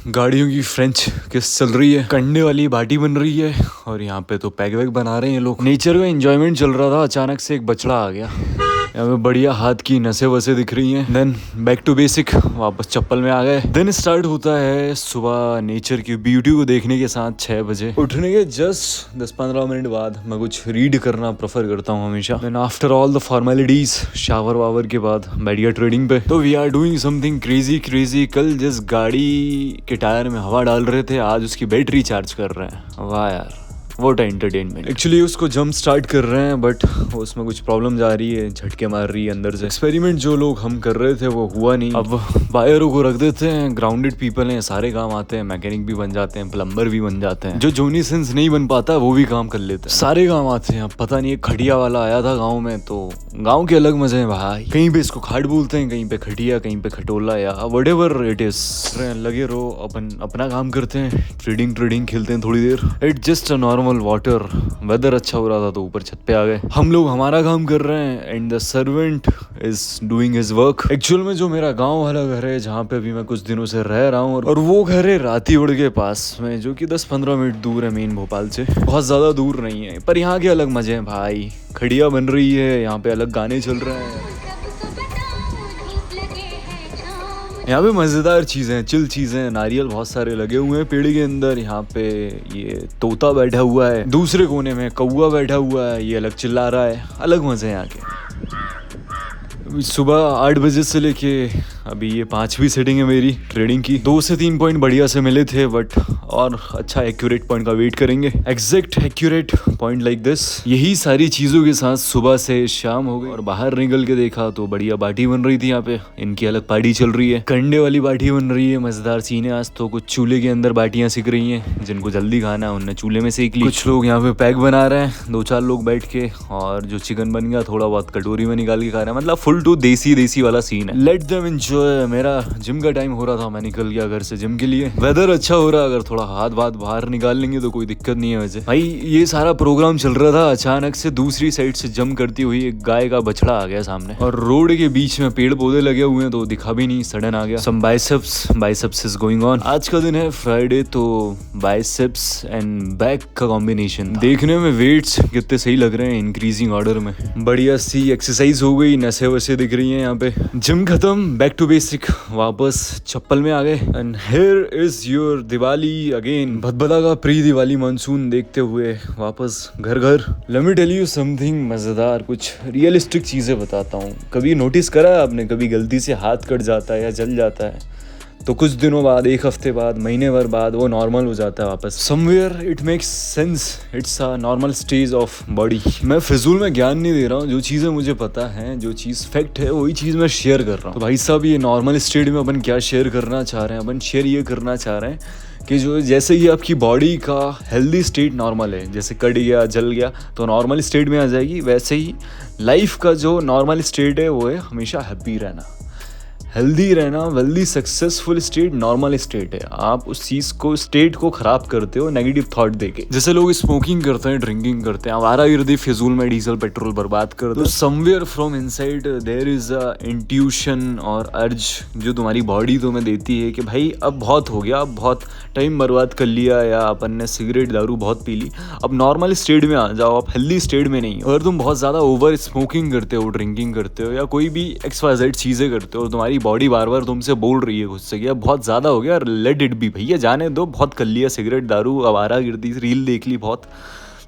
गाड़ियों की फ्रेंच किस चल रही है, कंडे वाली बाटी बन रही है और यहाँ पे तो पैग वैग बना रहे हैं ये लोग। नेचर का एंजॉयमेंट चल रहा था, अचानक से एक बछड़ा आ गया। यहाँ पे बढ़िया हाथ की नसें वसें दिख रही हैं। देन बैक टू बेसिक, वापस चप्पल में आ गए। दिन स्टार्ट होता है सुबह नेचर की ब्यूटी को देखने के साथ 6 बजे। उठने के जस्ट 10-15 मिनट बाद मैं कुछ रीड करना प्रेफर करता हूँ हमेशा। Then after all the formalities, shower वावर के बाद बैठ गया ट्रेडिंग पे। तो we are doing something crazy. कल जिस गाड़ी के टायर में हवा डाल रहे थे, आज उसकी बैटरी चार्ज कर रहे हैं। वाह यार, व्हाट एंटरटेनमेंट। एक्चुअली उसको जंप स्टार्ट कर रहे हैं बट उसमें कुछ प्रॉब्लम आ रही है, झटके मार रही है अंदर से। एक्सपेरिमेंट जो लोग हम कर रहे थे वो हुआ नहीं। अब वायरों को रख देते हैं, ग्राउंडेड पीपल हैं, सारे काम आते हैं, मैकेनिक भी बन जाते हैं, प्लम्बर भी बन जाते हैं। जो जोनी सिंस नहीं बन पाता वो भी काम कर लेते हैं, सारे काम आते हैं। अब पता नहीं, एक खटिया वाला आया था गाँव में, तो गाँव के अलग मजे हैं भाई। कहीं पे इसको खाट बोलते हैं, कहीं पे खटिया, कहीं पे खटोला या व्हाटएवर इट इज। लगे रहो, अपन अपना काम करते हैं, ट्रेडिंग खेलते हैं थोड़ी देर। It just a normal water. Weather अच्छा हो रहा था तो ऊपर छत पे आ गए। हम लोग हमारा काम कर रहे हैं and the servant is doing his work. Actual में जो मेरा गांव वाला घर है, जहाँ पे अभी मैं कुछ दिनों से रह रहा हूँ, और वो घर है रातीवड़ के पास में, जो कि 10-15 मिनट दूर है मेन भोपाल से। बहुत ज्यादा दूर नहीं है, पर यहाँ के अलग मजे हैं भाई। खड़िया बन रही है, यहाँ पे अलग गाने चल रहे हैं। यहाँ पे मज़ेदार चीज़ें, चिल चीज़ें, नारियल बहुत सारे लगे हुए हैं पेड़ के अंदर। यहाँ पे ये तोता बैठा हुआ है, दूसरे कोने में कौवा बैठा हुआ है, ये अलग चिल्ला रहा है। अलग मज़े हैं यहाँ के। सुबह 8 बजे से लेके अभी ये 5वीं सेटिंग है मेरी ट्रेडिंग की। 2 से 3 पॉइंट बढ़िया से मिले थे, बट और अच्छा एक्यूरेट पॉइंट का वेट करेंगे। Exact accurate point like this. यही सारी चीज़ों के साथ सुबह से शाम हो गई और बाहर निकल के देखा तो बढ़िया बाटी बन रही थी। यहाँ पे इनकी अलग पार्टी चल रही है, कंडे वाली बाटी बन रही है। मज़ेदार सीन है आज तो। कुछ चूल्हे के अंदर बाटियाँ सिक रही हैं, जिनको जल्दी खाना है उनने चूल्हे में सेक ली। कुछ लोग यहाँ पे पैक बना रहे हैं, 2-4 लोग बैठ के, और जो चिकन बन गया थोड़ा बहुत कटोरी में निकाल के खा रहे हैं। मतलब फुल टू देसी वाला सीन है। Let them enjoy. मेरा जिम का टाइम हो रहा था, मैं निकल गया घर से जिम के लिए। वेदर अच्छा हो रहा, अगर थोड़ा हाथ बाहर निकाल लेंगे तो कोई दिक्कत नहीं है। वैसे भाई ये सारा प्रोग्राम चल रहा था, अचानक से दूसरी साइड से जंप करती हुई एक गाय का बछड़ा आ गया सामने, और रोड के बीच में पेड़ पौधे लगे हुए हैं तो दिखा भी नहीं, सडन आ गया। सम बाइसेप्स इज गोइंग ऑन। आज का दिन है फ्राइडे, तो बाइसेप्स एंड बैक का कॉम्बिनेशन। देखने में वेट्स कितने सही लग रहे हैं, इंक्रीजिंग ऑर्डर में। बढ़िया सी एक्सरसाइज हो गई, नसें वसे दिख रही हैं। यहाँ पे जिम खत्म, बैक टू बेसिक, वापस चप्पल में आ गए। And here is your Diwali again. Bhadbhada का प्री दिवाली मानसून देखते हुए वापस घर। Let me tell you something मजेदार, कुछ रियलिस्टिक चीजें बताता हूँ। कभी नोटिस करा है आपने, कभी गलती से हाथ कट जाता है या जल जाता है तो कुछ दिनों बाद, 1 हफ्ते बाद, महीने भर बाद वो नॉर्मल हो जाता है वापस। Somewhere it makes sense, it's a normal stage of body. मैं फिजूल में ज्ञान नहीं दे रहा हूँ, जो चीज़ें मुझे पता है, जो चीज़ फैक्ट है, वही चीज़ मैं शेयर कर रहा हूँ। तो भाई साहब, ये नॉर्मल स्टेट में अपन क्या शेयर करना चाह रहे हैं? अपन शेयर ये करना चाह रहे हैं कि जो जैसे ही आपकी बॉडी का हेल्दी स्टेट नॉर्मल है, जैसे कट गया, जल गया तो नॉर्मल स्टेट में आ जाएगी, वैसे ही लाइफ का जो नॉर्मल स्टेट है वो है हमेशा हैप्पी रहना, हेल्दी रहना। Wealthy successful state normal state है। आप उस चीज़ को, स्टेट को खराब करते हो नेगेटिव थॉट देके। जैसे लोग स्मोकिंग करते हैं, ड्रिंकिंग करते हैं, आवारागर्दी, फिजूल में डीजल पेट्रोल बर्बाद करते हैं। तो somewhere from inside there is a intuition और अर्ज जो तुम्हारी बॉडी तुम्हें देती है कि भाई अब बहुत हो गया, अब बहुत टाइम बर्बाद कर लिया, या अपन ने सिगरेट दारू बहुत पी ली, अब नॉर्मल स्टेट में आ जाओ, आप हेल्दी स्टेट में नहीं हो। अगर तुम बहुत ज़्यादा ओवर स्मोकिंग करते हो, ड्रिंकिंग करते हो, या कोई भी XYZ चीज़ें करते हो, तुम्हारी बॉडी बार बार तुमसे बोल रही है खुद से कि अब बहुत ज़्यादा हो गया, लेट इट बी, भैया जाने दो, बहुत कर लिया, सिगरेट दारू, आवारागर्दी, रील देख ली बहुत,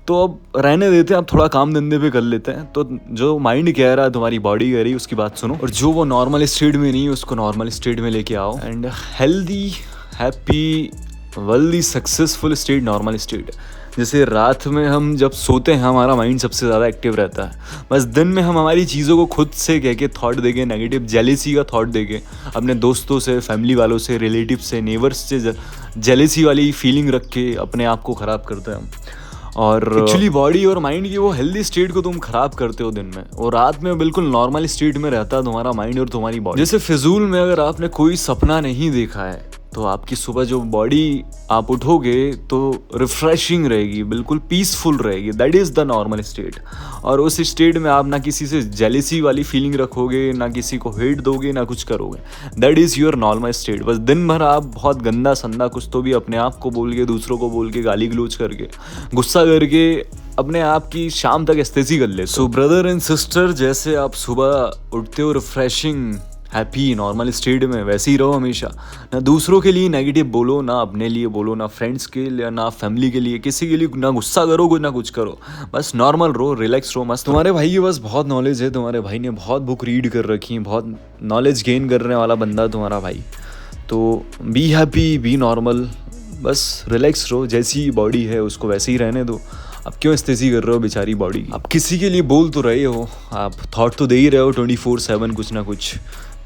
तो अब रहने देते हैं, अब थोड़ा काम धंधे पे कर लेते हैं। तो जो माइंड कह रहा है, तुम्हारी बॉडी कह रही है, उसकी बात सुनो, और जो वो नॉर्मल स्टेट में नहीं है उसको नॉर्मल स्टेट में लेके आओ। And healthy, happy, wealthy, successful state normal state. जैसे रात में हम जब सोते हैं, हमारा माइंड सबसे ज़्यादा एक्टिव रहता है। बस दिन में हम हमारी चीज़ों को खुद से कह के थॉट देके, नेगेटिव जेलेसी का थॉट देके, अपने दोस्तों से, फैमिली वालों से, रिलेटिव से, नेबर्स से जेलेसी वाली फीलिंग रख के अपने आप को ख़राब करते हैं हम। और एक्चुअली बॉडी और माइंड की वो हेल्दी स्टेट को तुम खराब करते हो दिन में, और रात में बिल्कुल नॉर्मल स्टेट में रहता है तुम्हारा माइंड और तुम्हारी बॉडी। जैसे फिजूल में अगर आपने कोई सपना नहीं देखा है तो आपकी सुबह जो बॉडी आप उठोगे तो रिफ्रेशिंग रहेगी, बिल्कुल पीसफुल रहेगी। That is the normal state. और उस स्टेट में आप ना किसी से जेलिसी वाली फीलिंग रखोगे, ना किसी को हेट दोगे, ना कुछ करोगे। That is your normal state. बस दिन भर आप बहुत गंदा संदा कुछ तो भी अपने आप को बोल के, दूसरों को बोल के, गाली गलौज करके, गुस्सा करके अपने आप की शाम तक एस्तेसी कर ले। सो ब्रदर एंड सिस्टर, जैसे आप सुबह उठते हो रिफ्रेशिंग, हैप्पी, नॉर्मल स्टेट में, वैसे ही रहो हमेशा। ना दूसरों के लिए नेगेटिव बोलो, ना अपने लिए बोलो, ना फ्रेंड्स के लिए, ना फैमिली के लिए, किसी के लिए ना गुस्सा करो, कुछ ना कुछ करो। बस नॉर्मल रहो, रिलैक्स रहो, मस्त। तुम्हारे भाई के पास बहुत नॉलेज है, तुम्हारे भाई ने बहुत बुक रीड कर रखी है, बहुत नॉलेज गेन करने वाला बंदा तुम्हारा भाई। तो बी हैप्पी, बी नॉर्मल, बस रिलैक्स रहो। जैसी बॉडी है उसको वैसे ही रहने दो। आप क्यों इस्तेजी कर रहे हो बेचारी बॉडी की? आप किसी के लिए बोल तो रहे हो, आप थॉट तो दे ही रहे हो 24/7 कुछ ना कुछ।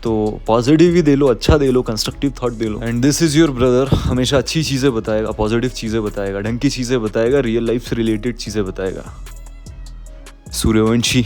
तो पॉजिटिव ही दे लो, अच्छा दे लो, कंस्ट्रक्टिव थॉट दे लो। And this is your brother. हमेशा अच्छी चीज़ें बताएगा, पॉजिटिव चीज़ें बताएगा, ढंग की चीज़ें बताएगा, रियल लाइफ से रिलेटेड चीज़ें बताएगा। सूर्यवंशी।